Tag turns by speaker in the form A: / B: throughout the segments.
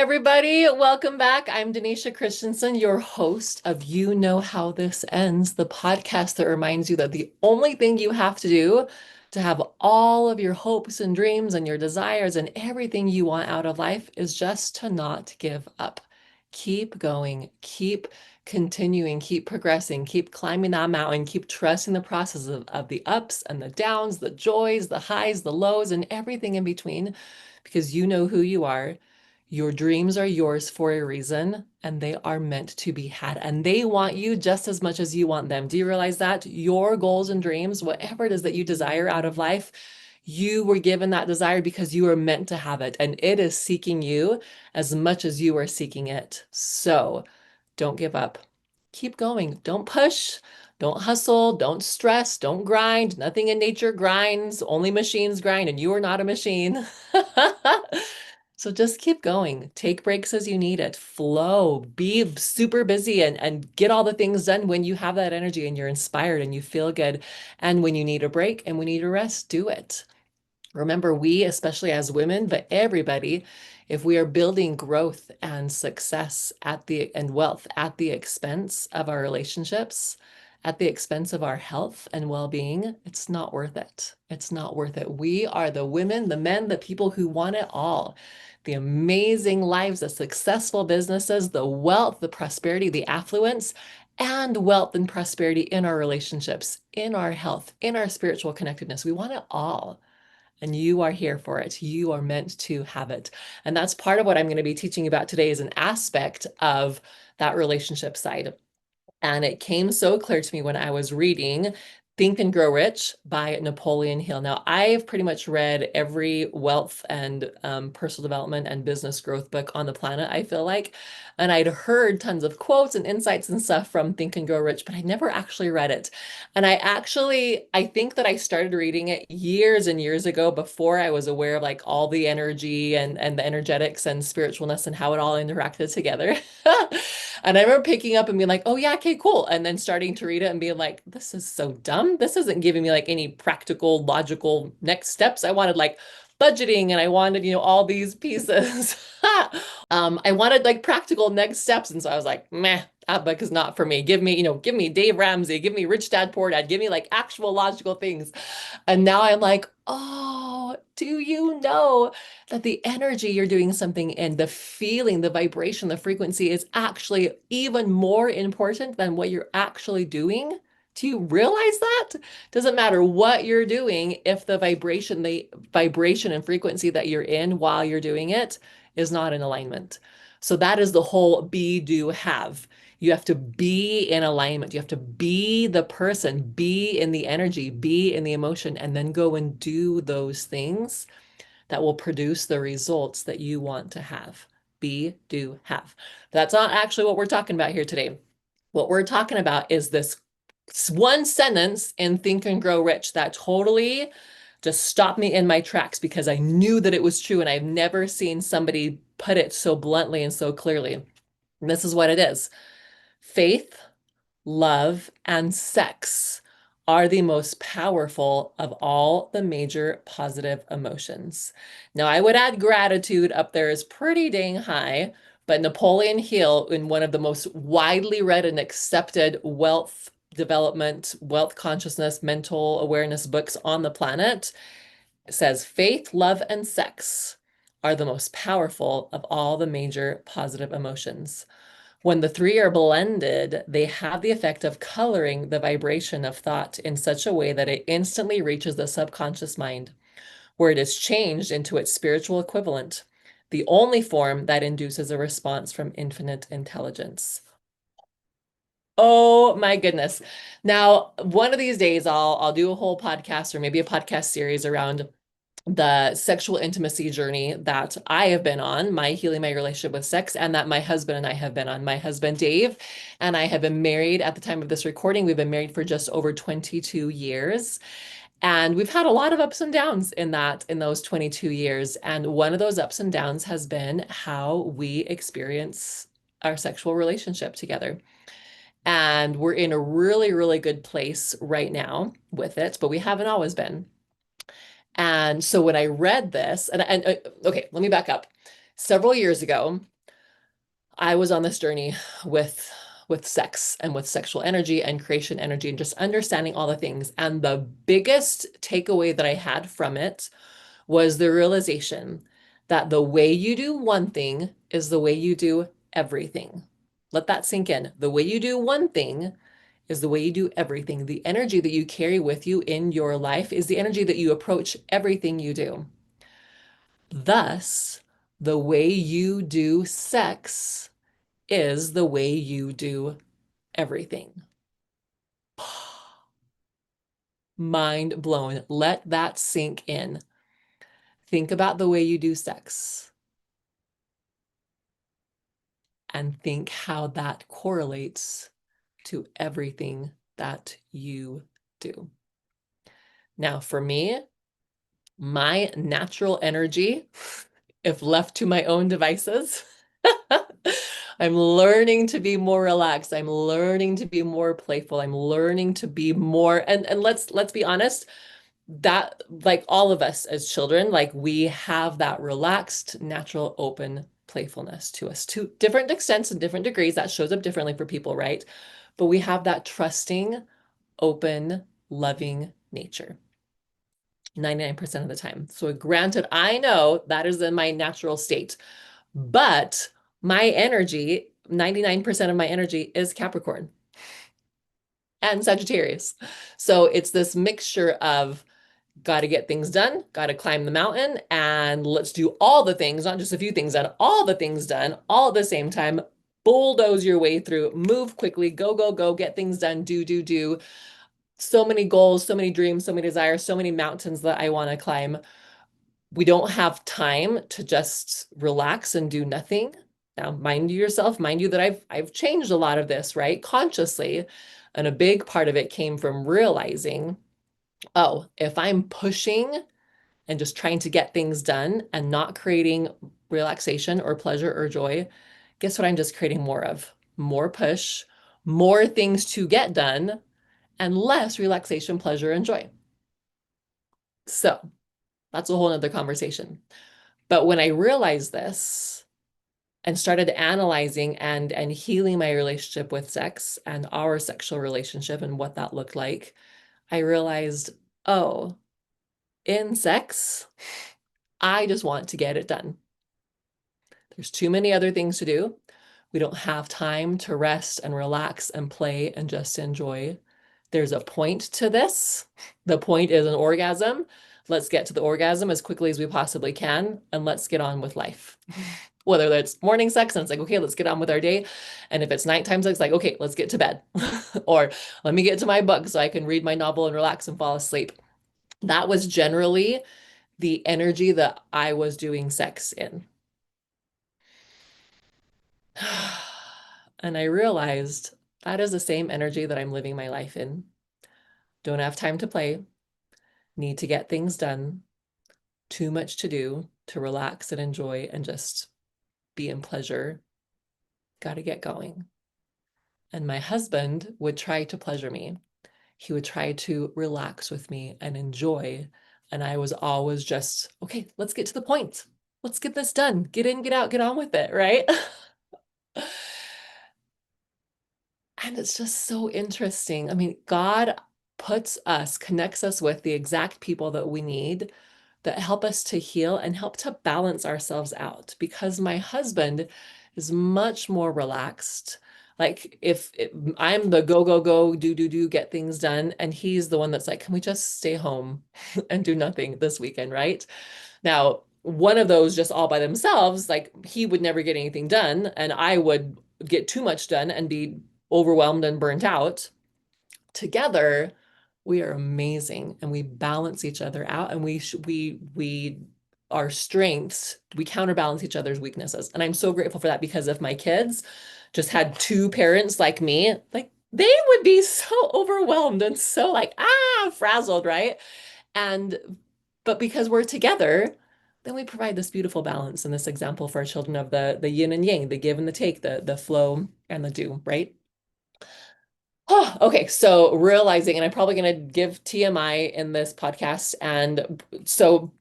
A: everybody. Welcome back. I'm Danicia Christensen, your host of You Know How This Ends, the podcast that reminds you that the only thing you have to do to have all of your hopes and dreams and your desires and everything you want out of life is just to not give up. Keep going, keep continuing, keep progressing, keep climbing that mountain, keep trusting the process of the ups and the downs, the joys, the highs, the lows, and everything in between, because you know who you are. Your dreams are yours for a reason, and they are meant to be had. And they want you just as much as you want them. Do you realize that? Your goals and dreams, whatever it is that you desire out of life, you were given that desire because you were meant to have it. And it is seeking you as much as you are seeking it. So don't give up. Keep going. Don't push. Don't hustle. Don't stress. Don't grind. Nothing in nature grinds. Only machines grind, and you are not a machine. So just keep going. Take breaks as you need it. Flow. Be super busy and get all the things done when you have that energy and you're inspired and you feel good. And when you need a break and we need a rest, do it. Remember, we, especially as women, but everybody, if we are building growth and success and wealth at the expense of our relationships, at the expense of our health and well-being, it's not worth it. It's not worth it. We are the women, the men, the people who want it all. The amazing lives, the successful businesses, the wealth, the prosperity, the affluence, and wealth and prosperity in our relationships, in our health, in our spiritual connectedness. We want it all. And you are here for it. You are meant to have it. And that's part of what I'm going to be teaching you about today is an aspect of that relationship side. And it came so clear to me when I was reading Think and Grow Rich by Napoleon Hill. Now, I've pretty much read every wealth and personal development and business growth book on the planet, I feel like. And I'd heard tons of quotes and insights and stuff from Think and Grow Rich, but I never actually read it. And I think that I started reading it years and years ago before I was aware of like all the energy and the energetics and spiritualness and how it all interacted together. And I remember picking up and being like, oh yeah, okay, cool. And then starting to read it and being like, this is so dumb. This isn't giving me like any practical, logical next steps. I wanted like budgeting and I wanted, all these pieces. I wanted like practical next steps. And so I was like, meh, that book is not for me. Give me Dave Ramsey, give me Rich Dad Poor Dad, give me like actual logical things. And now I'm like, oh, do you know that the energy you're doing something in, the feeling, the vibration, the frequency is actually even more important than what you're actually doing? Do you realize that? Doesn't matter what you're doing if the vibration and frequency that you're in while you're doing it is not in alignment. So that is the whole be, do, have. You have to be in alignment. You have to be the person, be in the energy, be in the emotion, and then go and do those things that will produce the results that you want to have. Be, do, have. That's not actually what we're talking about here today. What we're talking about is this one sentence in Think and Grow Rich that totally just stopped me in my tracks because I knew that it was true and I've never seen somebody put it so bluntly and so clearly. And this is what it is. Faith, love, and sex are the most powerful of all the major positive emotions. Now, I would add gratitude up there is pretty dang high, but Napoleon Hill, in one of the most widely read and accepted wealth development, wealth consciousness, mental awareness books on the planet, says faith, love, and sex are the most powerful of all the major positive emotions. When the three are blended, they have the effect of coloring the vibration of thought in such a way that it instantly reaches the subconscious mind, where it is changed into its spiritual equivalent, the only form that induces a response from infinite intelligence. Oh my goodness. Now, one of these days I'll do a whole podcast or maybe a podcast series around the sexual intimacy journey that I have been on, my healing my relationship with sex, and that my husband and I have been on. My husband, Dave, and I have been married at the time of this recording. We've been married for just over 22 years. And we've had a lot of ups and downs in those 22 years. And one of those ups and downs has been how we experience our sexual relationship together. And we're in a really, really good place right now with it, but we haven't always been. And so when I read this, okay, let me back up. Several years ago, I was on this journey with sex and with sexual energy and creation energy and just understanding all the things. And the biggest takeaway that I had from it was the realization that the way you do one thing is the way you do everything. Let that sink in. The way you do one thing is the way you do everything. The energy that you carry with you in your life is the energy that you approach everything you do. Thus, the way you do sex is the way you do everything. Mind blown. Let that sink in. Think about the way you do sex and think how that correlates to everything that you do. Now, for me, my natural energy, if left to my own devices, I'm learning to be more relaxed. I'm learning to be more playful. I'm learning to be more, and let's be honest, that like all of us as children, like we have that relaxed, natural, open playfulness to us to different extents and different degrees. That shows up differently for people, right? But we have that trusting, open, loving nature 99% of the time. So granted, I know that is in my natural state, but my energy, 99% of my energy is Capricorn and Sagittarius. So it's this mixture of got to get things done, got to climb the mountain, and let's do all the things, not just a few things done, all the things done, all at the same time. Bulldoze your way through, move quickly, go, go, go, get things done, do, do, do. So many goals, so many dreams, so many desires, so many mountains that I want to climb. We don't have time to just relax and do nothing. Now, mind you that I've changed a lot of this, right? Consciously. And a big part of it came from realizing, oh, if I'm pushing and just trying to get things done and not creating relaxation or pleasure or joy, guess what I'm just creating more of? More push, more things to get done, and less relaxation, pleasure, and joy. So that's a whole nother conversation. But when I realized this and started analyzing and healing my relationship with sex and our sexual relationship and what that looked like, I realized, oh, in sex, I just want to get it done. There's too many other things to do. We don't have time to rest and relax and play and just enjoy. There's a point to this. The point is an orgasm. Let's get to the orgasm as quickly as we possibly can, and let's get on with life. Whether that's morning sex and it's like, okay, let's get on with our day. And if it's nighttime sex, like, okay, let's get to bed. Or let me get to my book so I can read my novel and relax and fall asleep. That was generally the energy that I was doing sex in. And I realized that is the same energy that I'm living my life in. Don't have time to play, need to get things done, too much to do to relax and enjoy and just be in pleasure. Got to get going. And my husband would try to pleasure me. He would try to relax with me and enjoy. And I was always just, okay, let's get to the point. Let's get this done. Get in, get out, get on with it, right? And it's just so interesting. I mean, God connects us with the exact people that we need that help us to heal and help to balance ourselves out because my husband is much more relaxed. Like if I'm the go, go, go, do, do, do, get things done. And he's the one that's like, can we just stay home and do nothing this weekend, right? Now, one of those just all by themselves, like he would never get anything done, and I would get too much done and be overwhelmed and burnt out. Together, we are amazing and we balance each other out and we our strengths, we counterbalance each other's weaknesses. And I'm so grateful for that because if my kids just had two parents like me, like they would be so overwhelmed and so like frazzled, right? And but because we're together, then we provide this beautiful balance and this example for our children of the yin and yang, the give and the take, the flow and the do, right? Oh, okay, so realizing, and I'm probably going to give TMI in this podcast. And so,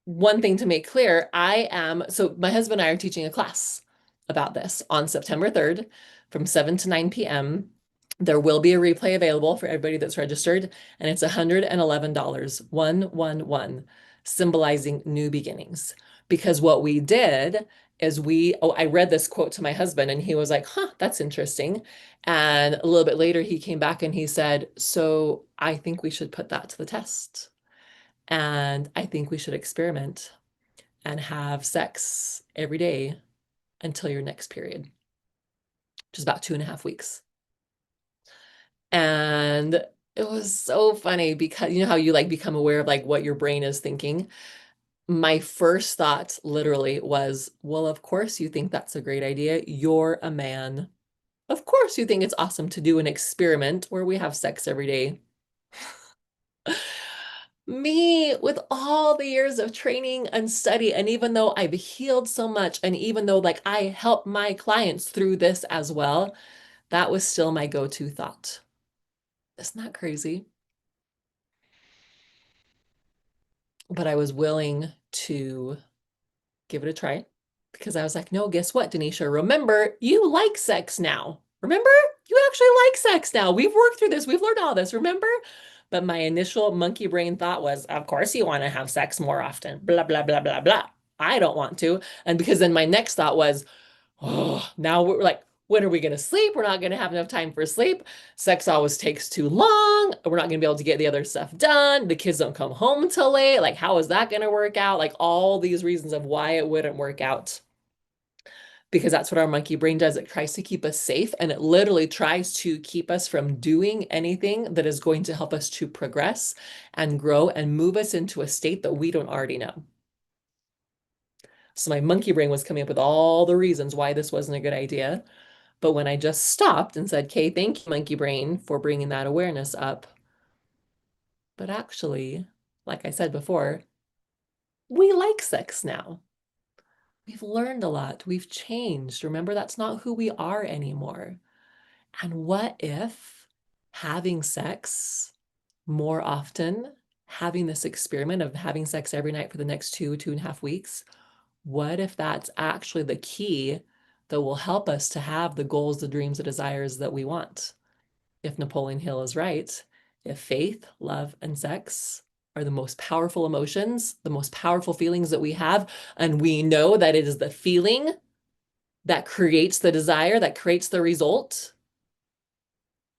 A: one thing to make clear, so my husband and I are teaching a class about this on September 3rd from 7 to 9 p.m. There will be a replay available for everybody that's registered, and it's $111, 111, symbolizing new beginnings. Because what we did is I read this quote to my husband, and he was like, huh, that's interesting. And a little bit later, he came back and he said, so I think we should put that to the test. And I think we should experiment and have sex every day until your next period, which is about 2.5 weeks. And it was so funny because you know how you like become aware of like what your brain is thinking. My first thought literally was, well, of course you think that's a great idea. You're a man. Of course you think it's awesome to do an experiment where we have sex every day. Me, with all the years of training and study, and even though I've healed so much, and even though like I help my clients through this as well, that was still my go-to thought. Isn't that crazy? But I was willing to give it a try because I was like, no, guess what, Danicia? Remember, you like sex now. Remember? You actually like sex now. We've worked through this. We've learned all this. Remember? But my initial monkey brain thought was, of course you want to have sex more often. Blah, blah, blah, blah, blah. I don't want to. And because then my next thought was, oh, now we're like, when are we going to sleep? We're not going to have enough time for sleep. Sex always takes too long. We're not going to be able to get the other stuff done. The kids don't come home till late. Like, how is that going to work out? Like, all these reasons of why it wouldn't work out. Because that's what our monkey brain does. It tries to keep us safe, and it literally tries to keep us from doing anything that is going to help us to progress and grow and move us into a state that we don't already know. So my monkey brain was coming up with all the reasons why this wasn't a good idea. But when I just stopped and said, okay, thank you, monkey brain, for bringing that awareness up. But actually, like I said before, we like sex now. We've learned a lot. We've changed. Remember, that's not who we are anymore. And what if having sex more often, having this experiment of having sex every night for the next 2.5 weeks, what if that's actually the key that will help us to have the goals, the dreams, the desires that we want? If Napoleon Hill is right, if faith, love, and sex are the most powerful emotions, the most powerful feelings that we have, and we know that it is the feeling that creates the desire, that creates the result,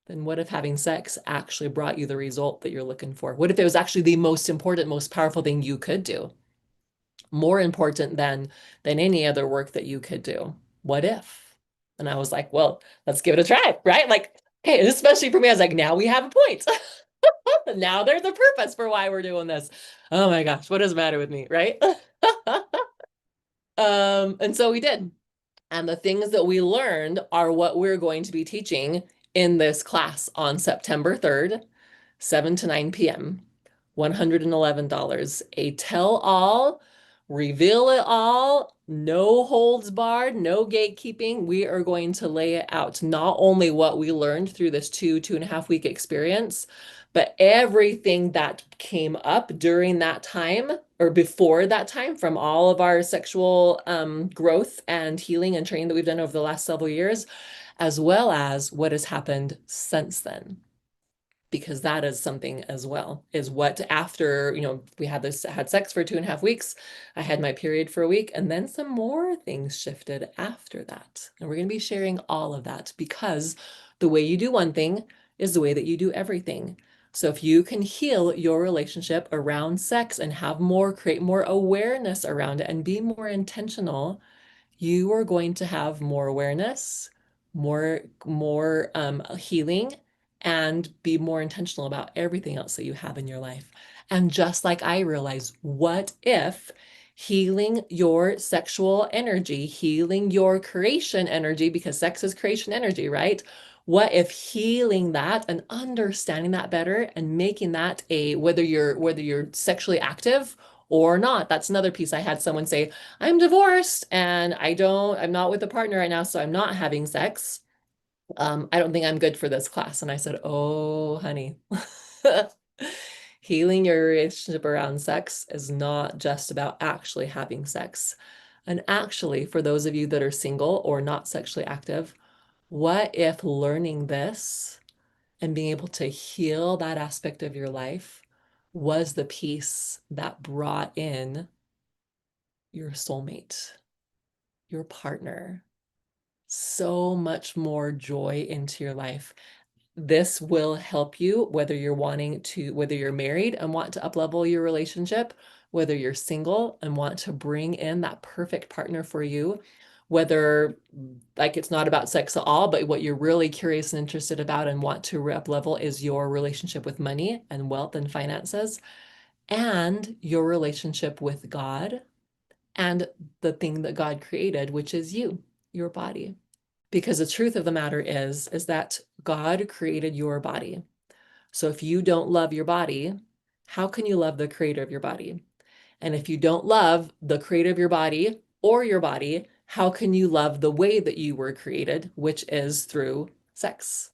A: then what if having sex actually brought you the result that you're looking for? What if it was actually the most important, most powerful thing you could do? More important than any other work that you could do. What if? And I was like, well, let's give it a try, right? Like, okay, especially for me, I was like, now we have a point. Now there's a purpose for why we're doing this. Oh my gosh, what does the matter with me, right? And so we did. And the things that we learned are what we're going to be teaching in this class on September 3rd, 7 to 9 p.m. $111. A tell-all, reveal it all, no holds barred, no gatekeeping. We are going to lay it out, not only what we learned through this 2.5 week experience, but everything that came up during that time or before that time from all of our sexual growth and healing and training that we've done over the last several years, as well as what has happened since then. Because that is something as well, is what after, we had sex for 2.5 weeks, I had my period for a week, and then some more things shifted after that. And we're going to be sharing all of that because the way you do one thing is the way that you do everything. So if you can heal your relationship around sex and create more awareness around it and be more intentional, you are going to have more awareness, more healing, and be more intentional about everything else that you have in your life. And just like I realized, what if healing your sexual energy, healing your creation energy, because sex is creation energy, right? What if healing that and understanding that better and making that whether you're sexually active or not. That's another piece. I had someone say, I'm divorced and I'm not with a partner right now, so I'm not having sex. I don't think I'm good for this class. And I said, oh, honey, healing your relationship around sex is not just about actually having sex. And actually, for those of you that are single or not sexually active, what if learning this and being able to heal that aspect of your life was the piece that brought in your soulmate, your partner, so much more joy into your life? This will help you whether you're married and want to uplevel your relationship, whether you're single and want to bring in that perfect partner for you, whether like it's not about sex at all, but what you're really curious and interested about and want to uplevel is your relationship with money and wealth and finances, and your relationship with God and the thing that God created, which is you, your body. Because the truth of the matter is that God created your body. So if you don't love your body, how can you love the creator of your body? And if you don't love the creator of your body or your body, how can you love the way that you were created, which is through sex?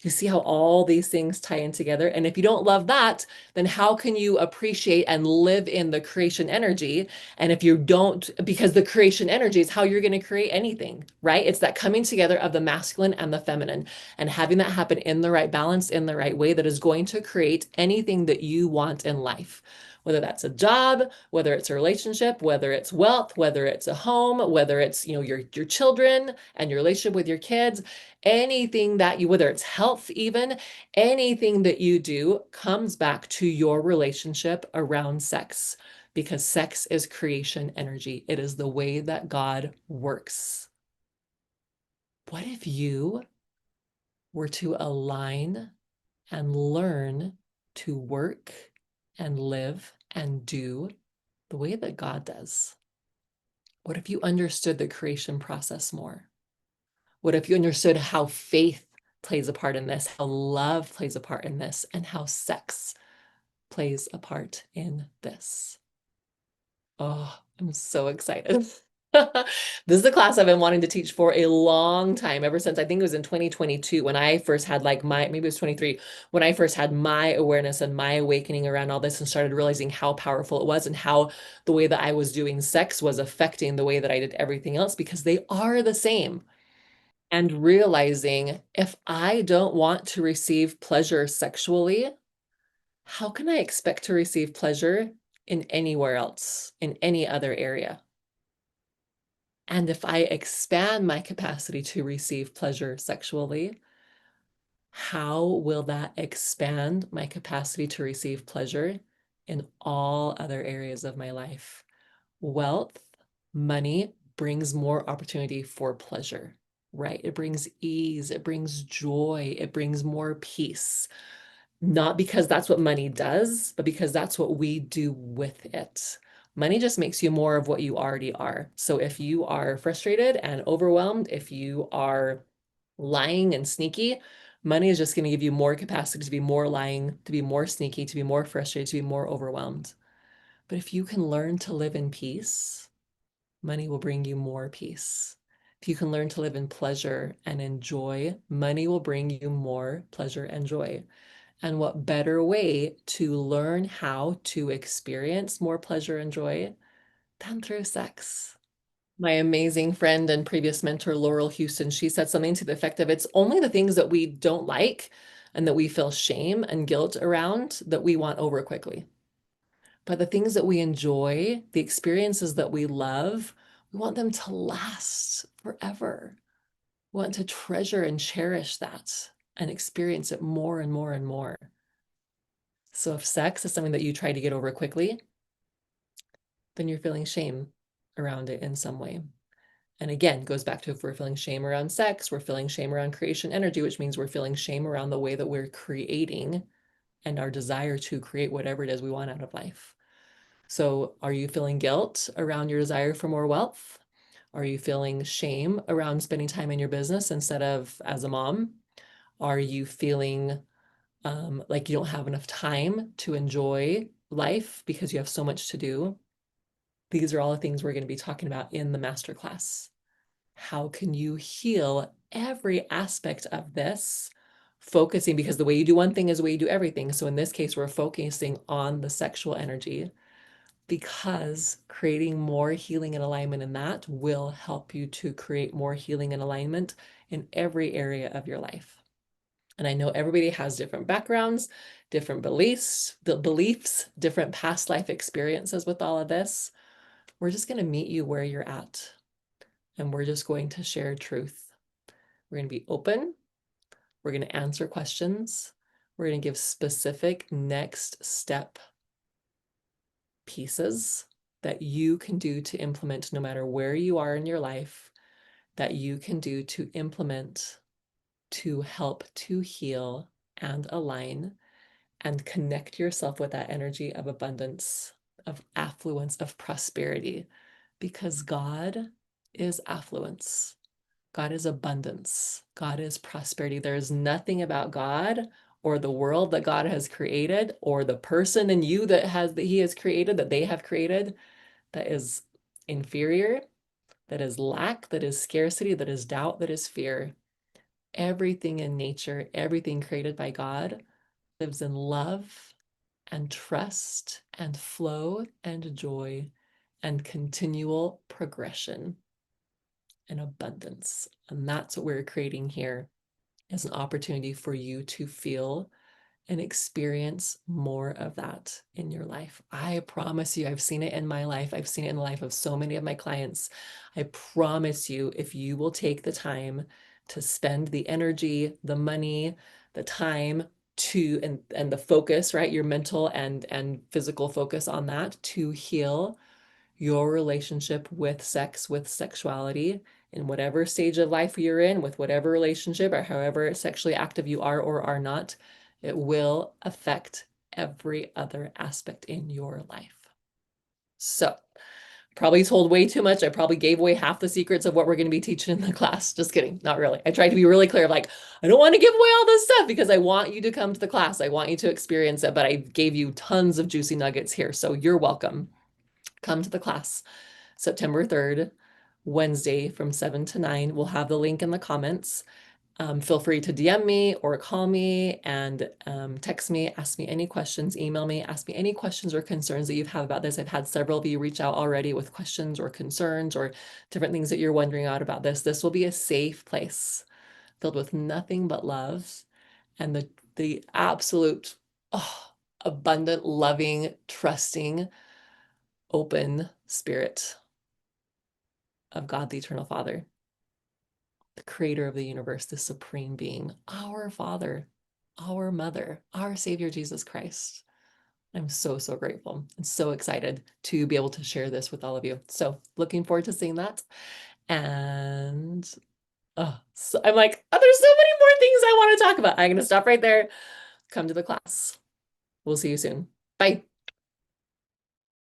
A: You see how all these things tie in together? And if you don't love that, then how can you appreciate and live in the creation energy? And if you don't, because the creation energy is how you're going to create anything, right? It's that coming together of the masculine and the feminine and having that happen in the right balance, in the right way that is going to create anything that you want in life. Whether that's a job, whether it's a relationship, whether it's wealth, whether it's a home, whether it's, your children and your relationship with your kids, anything that you, whether it's health, even anything that you do comes back to your relationship around sex, because sex is creation energy. It is the way that God works. What if you were to align and learn to work and live and do the way that God does? What if you understood the creation process more? What if you understood how faith plays a part in this, how love plays a part in this, and how sex plays a part in this? Oh, I'm so excited. This is a class I've been wanting to teach for a long time, ever since I think it was in 2022 when I first had maybe it was 23, when I first had my awareness and my awakening around all this and started realizing how powerful it was and how the way that I was doing sex was affecting the way that I did everything else, because they are the same. And realizing if I don't want to receive pleasure sexually, how can I expect to receive pleasure in anywhere else, in any other area? And if I expand my capacity to receive pleasure sexually, how will that expand my capacity to receive pleasure in all other areas of my life? Wealth, money brings more opportunity for pleasure, right? It brings ease, it brings joy, it brings more peace. Not because that's what money does, but because that's what we do with it. Money just makes you more of what you already are. So if you are frustrated and overwhelmed, if you are lying and sneaky, money is just going to give you more capacity to be more lying, to be more sneaky, to be more frustrated, to be more overwhelmed. But if you can learn to live in peace, money will bring you more peace. If you can learn to live in pleasure and in joy, money will bring you more pleasure and joy. And what better way to learn how to experience more pleasure and joy than through sex? My amazing friend and previous mentor, Laurel Houston, she said something to the effect of, it's only the things that we don't like and that we feel shame and guilt around that we want over quickly. But the things that we enjoy, the experiences that we love, we want them to last forever. We want to treasure and cherish that and experience it more and more and more. So if sex is something that you try to get over quickly, then you're feeling shame around it in some way. And again, goes back to, if we're feeling shame around sex, we're feeling shame around creation energy, which means we're feeling shame around the way that we're creating and our desire to create whatever it is we want out of life. So are you feeling guilt around your desire for more wealth? Are you feeling shame around spending time in your business instead of as a mom? Are you feeling like you don't have enough time to enjoy life because you have so much to do? These are all the things we're going to be talking about in the masterclass. How can you heal every aspect of this? Focusing, because the way you do one thing is the way you do everything. So in this case, we're focusing on the sexual energy. because creating more healing and alignment in that will help you to create more healing and alignment in every area of your life. And I know everybody has different backgrounds, different beliefs, different past life experiences with all of this. We're just going to meet you where you're at, and we're just going to share truth. We're going to be open. We're going to answer questions. We're going to give specific next step pieces that you can do to implement no matter where you are in your life, that you can do to implement to help to heal and align and connect yourself with that energy of abundance, of affluence, of prosperity, because God is affluence. God is abundance. God is prosperity. There is nothing about God or the world that God has created or the person in you that he has created, that they have created, that is inferior, that is lack, that is scarcity, that is doubt, that is fear. Everything in nature, everything created by God lives in love and trust and flow and joy and continual progression and abundance. And that's what we're creating here, is an opportunity for you to feel and experience more of that in your life. I promise you, I've seen it in my life. I've seen it in the life of so many of my clients. I promise you, if you will take the time to spend the energy, the money, the time to and the focus, right? Your mental and physical focus on that to heal your relationship with sex, with sexuality, in whatever stage of life you're in, with whatever relationship or however sexually active you are or are not, it will affect every other aspect in your life. So, probably told way too much. I probably gave away half the secrets of what we're going to be teaching in the class. Just kidding. Not really. I tried to be really clear. Like, I don't want to give away all this stuff because I want you to come to the class. I want you to experience it. But I gave you tons of juicy nuggets here. So you're welcome. Come to the class. September 3rd, Wednesday from 7 to 9. We'll have the link in the comments. Feel free to DM me or call me and text me, ask me any questions, email me, ask me any questions or concerns that you have about this. I've had several of you reach out already with questions or concerns or different things that you're wondering about this. This will be a safe place filled with nothing but love and the absolute abundant, loving, trusting, open spirit of God, the Eternal Father, the creator of the universe, the supreme being, our Father, our Mother, our Savior, Jesus Christ. I'm so, so grateful and so excited to be able to share this with all of you. So looking forward to seeing that. And so I'm like, oh, there's so many more things I want to talk about. I'm going to stop right there. Come to the class. We'll see you soon. Bye.